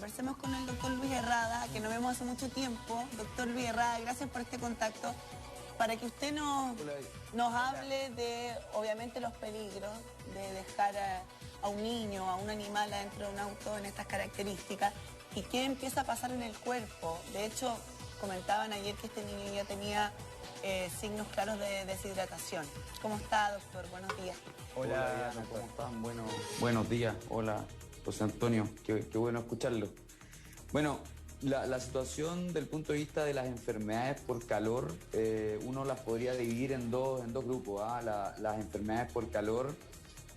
conversemos con el doctor Luis Herrada, que nos vemos hace mucho tiempo. Doctor Luis Herrada, gracias por este contacto, para que usted nos hable de, obviamente, los peligros de dejar a un niño, a un animal adentro de un auto en estas características y qué empieza a pasar en el cuerpo. De hecho, comentaban ayer que este niño ya tenía signos claros de deshidratación. ¿Cómo está, doctor? Buenos días. Hola, Diana, ¿cómo están? Buenos días. Hola, José Antonio. Qué bueno escucharlo. Bueno, la situación del punto de vista de las enfermedades por calor, uno las podría dividir en dos grupos. Las enfermedades por calor,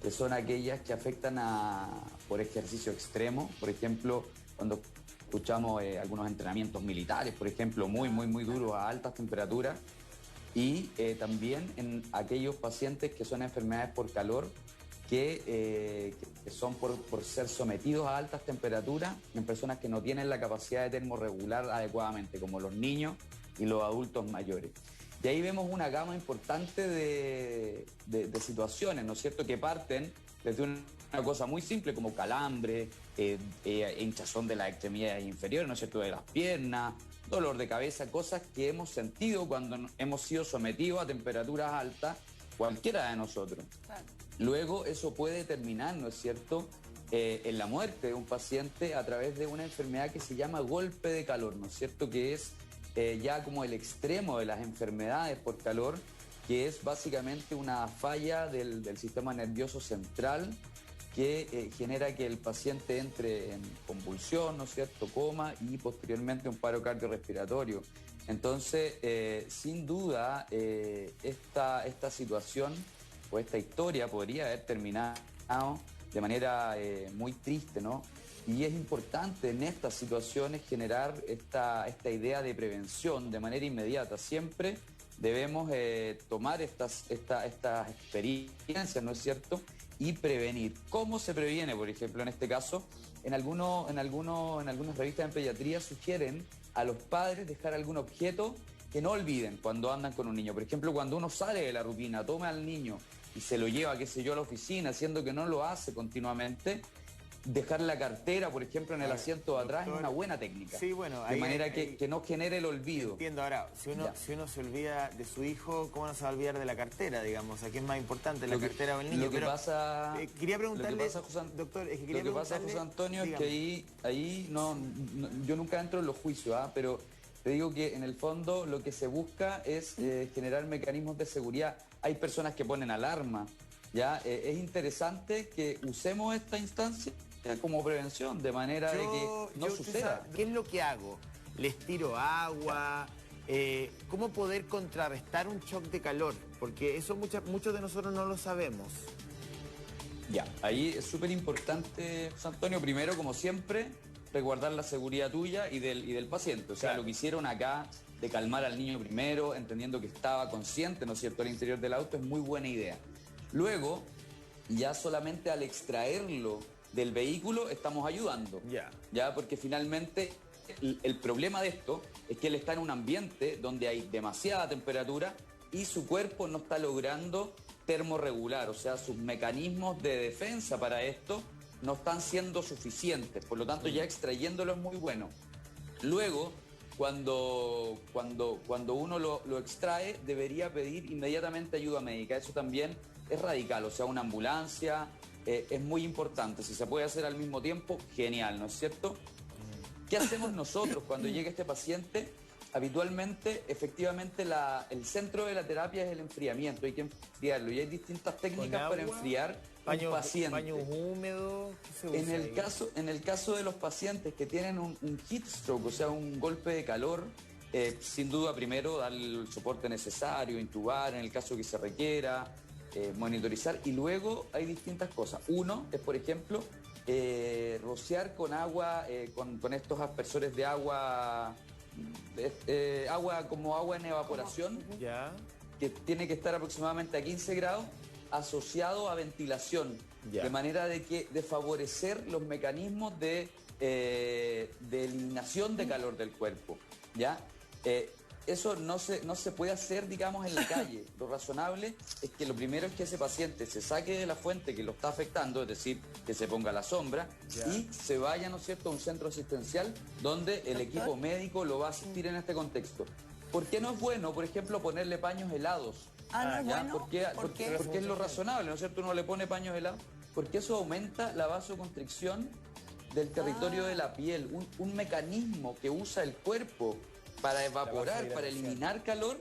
que son aquellas que afectan por ejercicio extremo. Por ejemplo, cuando escuchamos algunos entrenamientos militares, por ejemplo, muy duros a altas temperaturas. Y también en aquellos pacientes que son enfermedades por calor que son por ser sometidos a altas temperaturas en personas que no tienen la capacidad de termorregular adecuadamente, como los niños y los adultos mayores. Y ahí vemos una gama importante de situaciones, ¿no es cierto?, que parten desde una cosa muy simple como calambre, hinchazón de las extremidades inferiores, ¿no es cierto?, de las piernas, dolor de cabeza, cosas que hemos sentido cuando hemos sido sometidos a temperaturas altas, cualquiera de nosotros. Claro. Luego eso puede terminar, ¿no es cierto?, en la muerte de un paciente a través de una enfermedad que se llama golpe de calor, ¿no es cierto?, que es ya como el extremo de las enfermedades por calor, que es básicamente una falla del sistema nervioso central que genera que el paciente entre en convulsión, ¿no es cierto?, coma y posteriormente un paro cardiorrespiratorio. Entonces, sin duda, esta situación o esta historia podría haber terminado de manera muy triste, ¿no? Y es importante en estas situaciones generar esta idea de prevención de manera inmediata. Siempre debemos tomar estas experiencias, ¿no es cierto?, y prevenir. ¿Cómo se previene? Por ejemplo, en este caso, en algunas revistas en pediatría sugieren a los padres dejar algún objeto que no olviden cuando andan con un niño. Por ejemplo, cuando uno sale de la rutina, toma al niño y se lo lleva, qué sé yo, a la oficina, siendo que no lo hace continuamente, dejar la cartera, por ejemplo, en el asiento de atrás, doctor, es una buena técnica. Sí, bueno, de manera que no genere el olvido. Entiendo. Ahora, si uno se olvida de su hijo, ¿cómo no se va a olvidar de la cartera, digamos? ¿A qué es más importante, la cartera o el niño? Quería preguntarle, doctor, lo que pasa, José Antonio, dígame, es que ahí yo nunca entro en los juicios, pero te digo que en el fondo lo que se busca es generar mecanismos de seguridad. Hay personas que ponen alarma, ¿ya? Es interesante que usemos esta instancia como prevención, de manera de que no suceda. ¿Qué es lo que hago? ¿Les tiro agua? ¿Cómo poder contrarrestar un shock de calor? Porque eso muchos de nosotros no lo sabemos. Ya, ahí es súper importante, José Antonio, primero, como siempre, resguardar la seguridad tuya y del paciente. O sea, claro, lo que hicieron acá de calmar al niño primero, entendiendo que estaba consciente, ¿no es cierto?, al interior del auto, es muy buena idea. Luego, ya solamente al extraerlo del vehículo estamos ayudando. Ya, porque finalmente el problema de esto es que él está en un ambiente donde hay demasiada temperatura y su cuerpo no está logrando termorregular, o sea, sus mecanismos de defensa para esto no están siendo suficientes, por lo tanto ya extrayéndolo es muy bueno. Luego, cuando uno lo extrae, debería pedir inmediatamente ayuda médica. Eso también es radical, o sea, una ambulancia es muy importante. Si se puede hacer al mismo tiempo, genial, ¿no es cierto? ¿Qué hacemos nosotros cuando llega este paciente? Habitualmente, efectivamente, el centro de la terapia es el enfriamiento, hay que enfriarlo y hay distintas técnicas para enfriar un paciente. ¿Paños húmedos? En el caso de los pacientes que tienen un heat stroke, o sea, un golpe de calor, sin duda primero dar el soporte necesario, intubar en el caso que se requiera, monitorizar, y luego hay distintas cosas. Uno es, por ejemplo, rociar con agua, con estos aspersores de agua, como agua en evaporación, que tiene que estar aproximadamente a 15 grados, asociado a ventilación, de manera de favorecer los mecanismos de eliminación de calor del cuerpo, ¿ya? eso no se puede hacer, digamos, en la calle. Lo razonable es que lo primero es que ese paciente se saque de la fuente que lo está afectando, es decir, que se ponga a la sombra y se vaya, ¿no es cierto?, a un centro asistencial donde el equipo médico lo va a asistir en este contexto. ¿Por qué no es bueno, por ejemplo, ponerle paños helados? ¿No es bueno? Porque es lo razonable, ¿no es cierto? Uno le pone paños helados, porque eso aumenta la vasoconstricción del territorio de la piel, un mecanismo que usa el cuerpo para evaporar, para eliminar calor,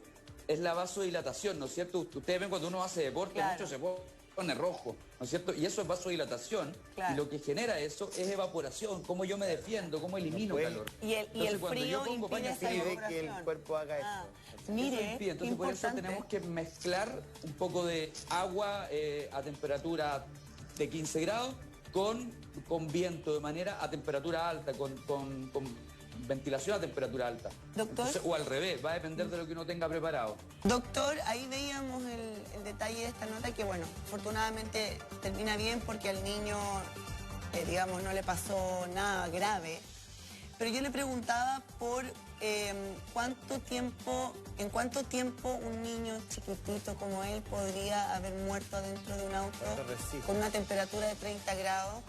es la vasodilatación, ¿no es cierto? Ustedes ven cuando uno hace deporte, mucho se pone rojo, ¿no es cierto? Y eso es vasodilatación, y lo que genera eso es evaporación, cómo yo me defiendo, cómo elimino calor. Y el frío impide esa evaporación. Que el cuerpo haga eso. Mire, entonces por eso tenemos que mezclar un poco de agua a temperatura de 15 grados con viento, de manera a temperatura alta, con ventilación a temperatura alta. Doctor. Entonces, o al revés, va a depender de lo que uno tenga preparado. Doctor, ahí veíamos el detalle de esta nota que, bueno, afortunadamente termina bien porque al niño, digamos, no le pasó nada grave. Pero yo le preguntaba por en cuánto tiempo un niño chiquitito como él podría haber muerto dentro de un auto con una temperatura de 30 grados.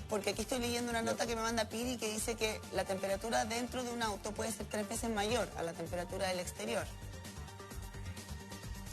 Porque aquí estoy leyendo una nota que me manda Piri que dice que la temperatura dentro de un auto puede ser 3 veces mayor a la temperatura del exterior.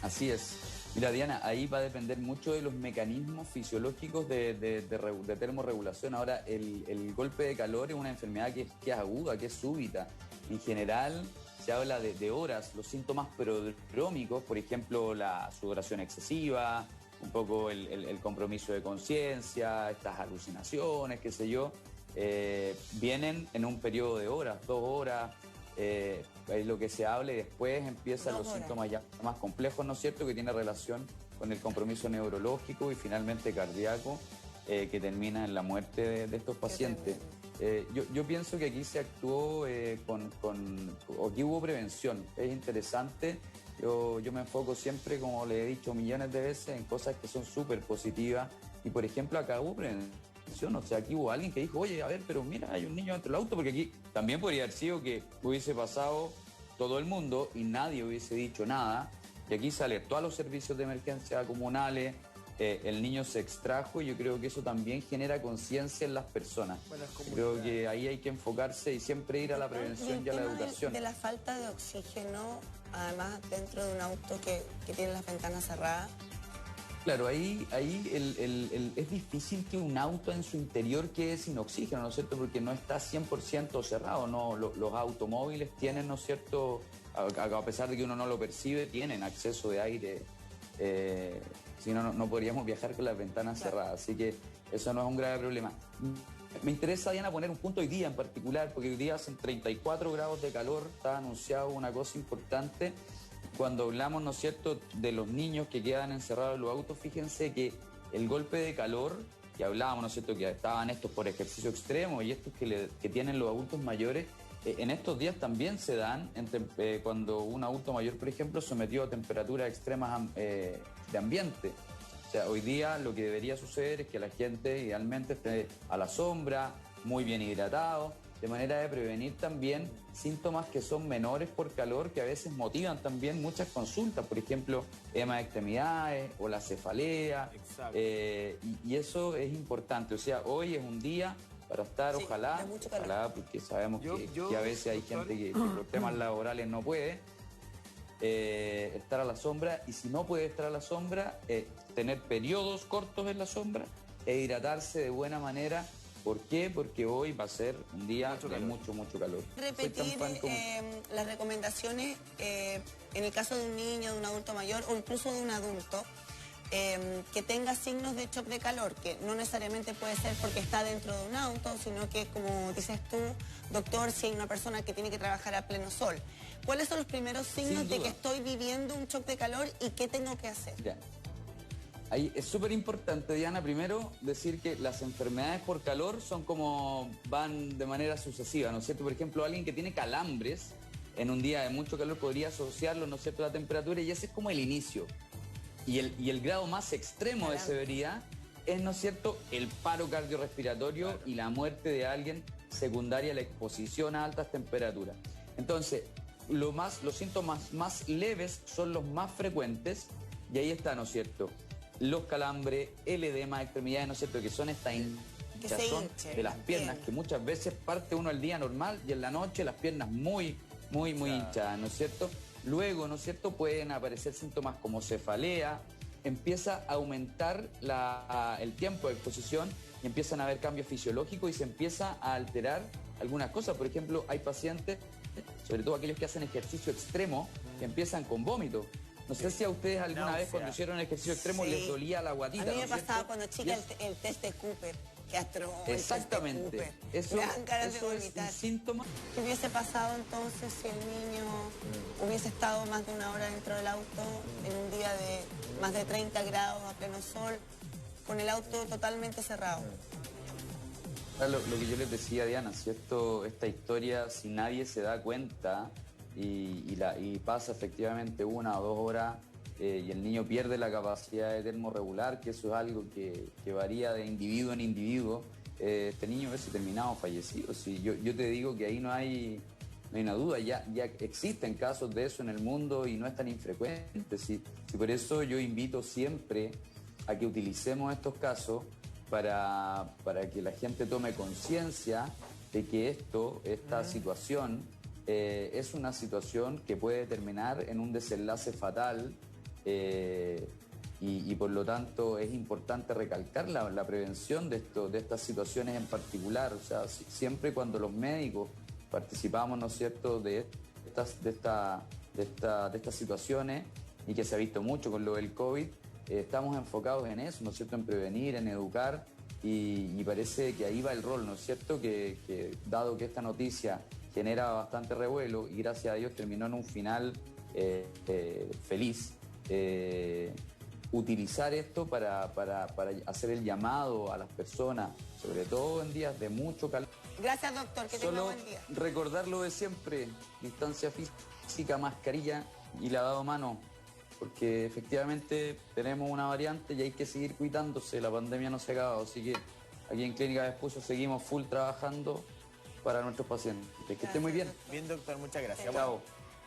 Así es. Mira, Diana, ahí va a depender mucho de los mecanismos fisiológicos de termorregulación. Ahora, el golpe de calor es una enfermedad que es aguda, que es súbita. En general, se habla de horas. Los síntomas prodrómicos, por ejemplo, la sudoración excesiva, un poco el compromiso de conciencia, estas alucinaciones, qué sé yo, vienen en un periodo de horas, 2 horas, es lo que se habla y después empiezan los síntomas ya más complejos, ¿no es cierto?, que tiene relación con el compromiso neurológico y finalmente cardíaco, que termina en la muerte de estos pacientes. Yo pienso que aquí se actuó o aquí hubo prevención, es interesante. Yo me enfoco siempre, como le he dicho millones de veces, en cosas que son súper positivas. Y, por ejemplo, acá hubo prevención. O sea, aquí hubo alguien que dijo, oye, a ver, pero mira, hay un niño dentro del auto. Porque aquí también podría haber sido que hubiese pasado todo el mundo y nadie hubiese dicho nada. Y aquí se alertó a los servicios de emergencia comunales. El niño se extrajo y yo creo que eso también genera conciencia en las personas. Creo que ahí hay que enfocarse y siempre ir a la prevención y a la educación. De la falta de oxígeno, además dentro de un auto que tiene las ventanas cerradas. Claro, ahí es difícil que un auto en su interior quede sin oxígeno, ¿no es cierto? Porque no está 100% cerrado, ¿no? Los automóviles tienen, ¿no es cierto? A pesar de que uno no lo percibe, tienen acceso de aire. Si no podríamos viajar con las ventanas cerradas, así que eso no es un grave problema. Me interesa, Diana, poner un punto hoy día en particular, porque hoy día hacen 34 grados de calor, está anunciado una cosa importante. Cuando hablamos, ¿no es cierto?, de los niños que quedan encerrados en los autos, fíjense que el golpe de calor, que hablábamos, ¿no es cierto?, que estaban estos por ejercicio extremo y estos que tienen los adultos mayores, en estos días también se dan cuando un adulto mayor, por ejemplo, sometido a temperaturas extremas de ambiente. O sea, hoy día lo que debería suceder es que la gente idealmente esté a la sombra, muy bien hidratado, de manera de prevenir también síntomas que son menores por calor, que a veces motivan también muchas consultas, por ejemplo, edema de extremidades o la cefalea, y eso es importante. O sea, hoy es un día para estar, ojalá, porque sabemos que a veces hay gente que por temas laborales no puede estar a la sombra, y si no puede estar a la sombra, tener periodos cortos en la sombra e hidratarse de buena manera. ¿Por qué? Porque hoy va a ser un día de mucho calor. Repetir las recomendaciones en el caso de un niño, de un adulto mayor o incluso de un adulto que tenga signos de shock de calor, que no necesariamente puede ser porque está dentro de un auto, sino que, como dices tú, doctor, si hay una persona que tiene que trabajar a pleno sol. ¿Cuáles son los primeros signos de que estoy viviendo un shock de calor y qué tengo que hacer? Ya. Ahí es súper importante, Diana, primero decir que las enfermedades por calor van de manera sucesiva, ¿no es cierto? Por ejemplo, alguien que tiene calambres en un día de mucho calor podría asociarlo, ¿no es cierto?, a la temperatura, y ese es como el inicio. Y el grado más extremo de severidad es, ¿no es cierto?, el paro cardiorrespiratorio y la muerte de alguien secundaria a la exposición a altas temperaturas. Entonces, los síntomas más leves son los más frecuentes, y ahí está, ¿no es cierto? Los calambres, el edema de extremidades, ¿no es cierto? Que son esta hinchazón de las piernas, que muchas veces parte uno el día normal y en la noche las piernas muy hinchadas, ¿no es cierto? Luego, ¿no es cierto?, pueden aparecer síntomas como cefalea, empieza a aumentar el tiempo de exposición y empiezan a haber cambios fisiológicos y se empieza a alterar algunas cosas. Por ejemplo, hay pacientes, sobre todo aquellos que hacen ejercicio extremo, que empiezan con vómito. No sé si a ustedes alguna vez cuando hicieron ejercicio extremo les dolía la guatita. A mí me ¿no pasaba cuando chica el test de Cooper. Qué atroz. Exactamente. Eso es un síntoma. ¿Qué hubiese pasado entonces si el niño hubiese estado más de una hora dentro del auto en un día de más de 30 grados a pleno sol, con el auto totalmente cerrado? Lo que yo les decía, Diana, ¿cierto? Esta historia, si nadie se da cuenta y pasa efectivamente 1 o 2 horas y el niño pierde la capacidad de termorregular, que eso es algo que varía de individuo en individuo, este niño hubiese terminado fallecido. Si yo te digo que ahí no hay una duda, ya existen casos de eso en el mundo y no es tan infrecuente. Si por eso yo invito siempre a que utilicemos estos casos para que la gente tome conciencia de que esta situación es una situación que puede terminar en un desenlace fatal y por lo tanto es importante recalcar la prevención de estas situaciones en particular. O sea, siempre cuando los médicos participamos, ¿no es cierto?, de estas situaciones, y que se ha visto mucho con lo del COVID, estamos enfocados en eso, ¿no es cierto?, en prevenir, en educar, y parece que ahí va el rol, ¿no es cierto?, que dado que esta noticia genera bastante revuelo y gracias a Dios terminó en un final feliz, utilizar esto para hacer el llamado a las personas, sobre todo en días de mucho calor. Gracias, doctor, que tenga buen día. Recordar lo de siempre, distancia física, mascarilla y lavado de manos, porque efectivamente tenemos una variante y hay que seguir cuidándose, la pandemia no se ha acabado, así que aquí en Clínica Vespucio seguimos full trabajando para nuestros pacientes. Que esté muy bien. Bien, doctor, muchas gracias. Chao.